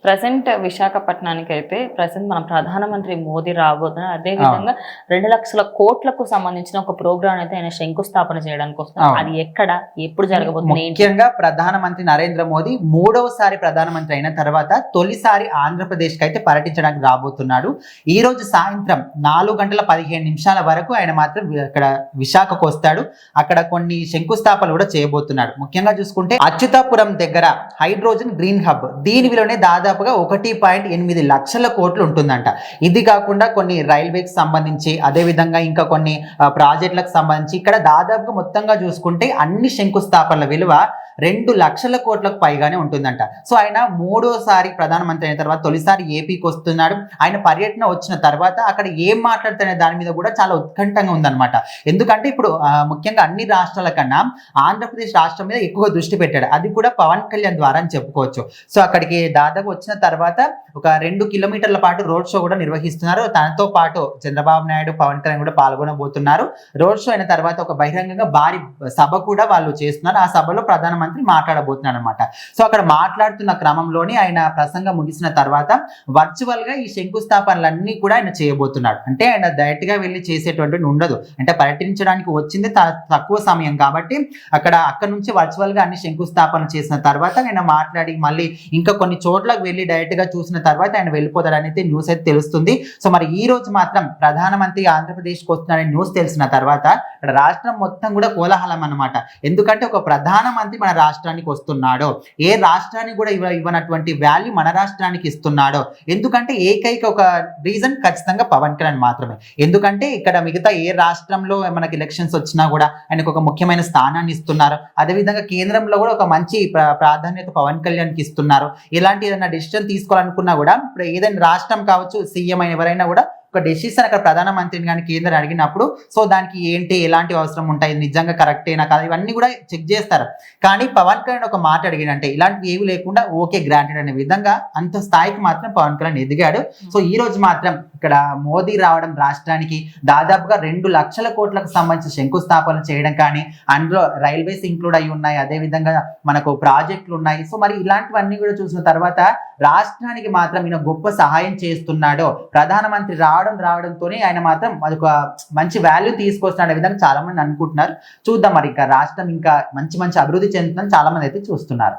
Present విశాఖపట్నానికైతే మన ప్రధానమంత్రి మోదీ రాబోతున్నారు. అదేవిధంగా 2,00,000 కోట్లకు సంబంధించిన ఒక ప్రోగ్రామ్ అయితే ఆయన శంకుస్థాపన చేయడానికి వస్తున్నారు. అది ఎక్కడ, ఎప్పుడు జరగబోతుంది? ముఖ్యంగా ప్రధానమంత్రి నరేంద్ర మోదీ మూడవసారి ప్రధానమంత్రి అయిన తర్వాత తొలిసారి ఆంధ్రప్రదేశ్ కి అయితే పర్యటించడానికి రాబోతున్నాడు. ఈ రోజు సాయంత్రం 4:15 వరకు ఆయన మాత్రం ఇక్కడ విశాఖకు వస్తాడు. అక్కడ కొన్ని శంకుస్థాపనలు కూడా చేయబోతున్నాడు. ముఖ్యంగా చూసుకుంటే అచ్యుతాపురం దగ్గర హైడ్రోజన్ గ్రీన్ హబ్, దీని విలువనే దాదాపుగా 1.8 లక్షల కోట్లు ఉంటుందంట. ఇది కాకుండా కొన్ని రైల్వేకి సంబంధించి, అదే విధంగా ఇంకా కొన్ని ప్రాజెక్టులకు సంబంధించి ఇక్కడ దాదాపుగా మొత్తంగా చూసుకుంటే అన్ని శంకుస్థాపనల విలువ 2 లక్షల కోట్లకు పైగానే ఉంటుందంట. సో ఆయన మూడోసారి ప్రధానమంత్రి అయిన తర్వాత తొలిసారి ఏపీకి వస్తున్నాడు. ఆయన పర్యటన వచ్చిన తర్వాత అక్కడ ఏం మాట్లాడుతున్న దాని మీద కూడా చాలా ఉత్కంఠంగా ఉందన్నమాట. ఎందుకంటే ఇప్పుడు ముఖ్యంగా అన్ని రాష్ట్రాల కన్నా ఆంధ్రప్రదేశ్ రాష్ట్రం మీద ఎక్కువ దృష్టి పెట్టాడు. అది కూడా పవన్ కళ్యాణ్ ద్వారా అని చెప్పుకోవచ్చు. సో అక్కడికి దాదాపు వచ్చిన తర్వాత ఒక 2 కిలోమీటర్ల పాటు రోడ్ షో కూడా నిర్వహిస్తున్నారు. తనతో పాటు చంద్రబాబు నాయుడు, పవన్ కళ్యాణ్ కూడా పాల్గొనబోతున్నారు. రోడ్ షో అయిన తర్వాత ఒక బహిరంగంగా భారీ సభ కూడా వాళ్ళు చేస్తున్నారు. ఆ సభలో ప్రధానమంత్రి మాట్లాడబోతున్నాడు అనమాట. సో అక్కడ మాట్లాడుతున్న క్రమంలోనే ఆయన ప్రసంగం ముగిసిన తర్వాత వర్చువల్ గా ఈ శంకుస్థాపనలన్నీ కూడా ఆయన చేయబోతున్నాడు. అంటే ఆయన డైరెక్ట్ గా వెళ్ళి చేసేటువంటి ఉండదు. అంటే పర్యటించడానికి వచ్చింది తక్కువ సమయం కాబట్టి అక్కడ నుంచి వర్చువల్ గా అన్ని శంకుస్థాపన చేసిన తర్వాత ఆయన మాట్లాడి మళ్ళీ ఇంకా కొన్ని చోట్లకు వెళ్ళి డైరెక్ట్ గా చూసిన తర్వాత ఆయన వెళ్ళిపోతాడని అయితే న్యూస్ అయితే తెలుస్తుంది. సో మరి ఈ రోజు మాత్రం ప్రధానమంత్రి ఆంధ్రప్రదేశ్కి వస్తున్నాడని న్యూస్ తెలిసిన తర్వాత రాష్ట్రం మొత్తం కూడా కోలాహలం అన్నమాట. ఎందుకంటే ఒక ప్రధానమంత్రి మన రాష్ట్రానికి వస్తున్నాడో, ఏ రాష్ట్రానికి కూడా ఇవ్వనటువంటి వాల్యూ మన రాష్ట్రానికి ఇస్తున్నాడో, ఎందుకంటే ఏకైక ఒక రీజన్ ఖచ్చితంగా పవన్ కళ్యాణ్ మాత్రమే. ఎందుకంటే ఇక్కడ మిగతా ఏ రాష్ట్రంలో మనకి ఎలక్షన్స్ వచ్చినా కూడా ఆయనకు ఒక ముఖ్యమైన స్థానాన్ని ఇస్తున్నారు. అదేవిధంగా కేంద్రంలో కూడా ఒక మంచి ప్రాధాన్యత పవన్ కళ్యాణ్కి ఇస్తున్నారు. ఇలాంటి ఏదైనా డెసిషన్ తీసుకోవాలనుకున్నా కూడా ఇప్పుడు ఏదైనా రాష్ట్రం కావచ్చు, సీఎం అయిన ఎవరైనా కూడా ఒక డెసిషన్ అక్కడ ప్రధానమంత్రిని కానీ కేంద్రం అడిగినప్పుడు సో దానికి ఏంటి, ఎలాంటి అవసరం ఉంటాయి, నిజంగా కరెక్టేనా కాదు, ఇవన్నీ కూడా చెక్ చేస్తారు. కానీ పవన్ కళ్యాణ్ ఒక మాట అడిగినంటే ఇలాంటివి ఏవి లేకుండా ఓకే గ్రాంటెడ్ అనే విధంగా అంత స్థాయికి మాత్రం పవన్ కళ్యాణ్ ఎదిగాడు. సో ఈ రోజు మాత్రం ఇక్కడ మోదీ రావడం రాష్ట్రానికి దాదాపుగా 2 లక్షల కోట్లకు సంబంధించిన శంకుస్థాపన చేయడం కానీ, అందులో రైల్వేస్ ఇంక్లూడ్ అయి ఉన్నాయి, అదే విధంగా మనకు ప్రాజెక్టులు ఉన్నాయి. సో మరి ఇలాంటివన్నీ కూడా చూసిన తర్వాత రాష్ట్రానికి మాత్రం ఈయన గొప్ప సహాయం చేస్తున్నాడో, ప్రధానమంత్రి రావడంతోనే ఆయన మాత్రం అదొక మంచి వాల్యూ తీసుకొస్తున్నాడు విధంగా చాలా మంది అనుకుంటున్నారు. చూద్దాం మరి ఇంకా రాష్ట్రం ఇంకా మంచి అభివృద్ధి చెందుతుందని చాలా మంది అయితే చూస్తున్నారు.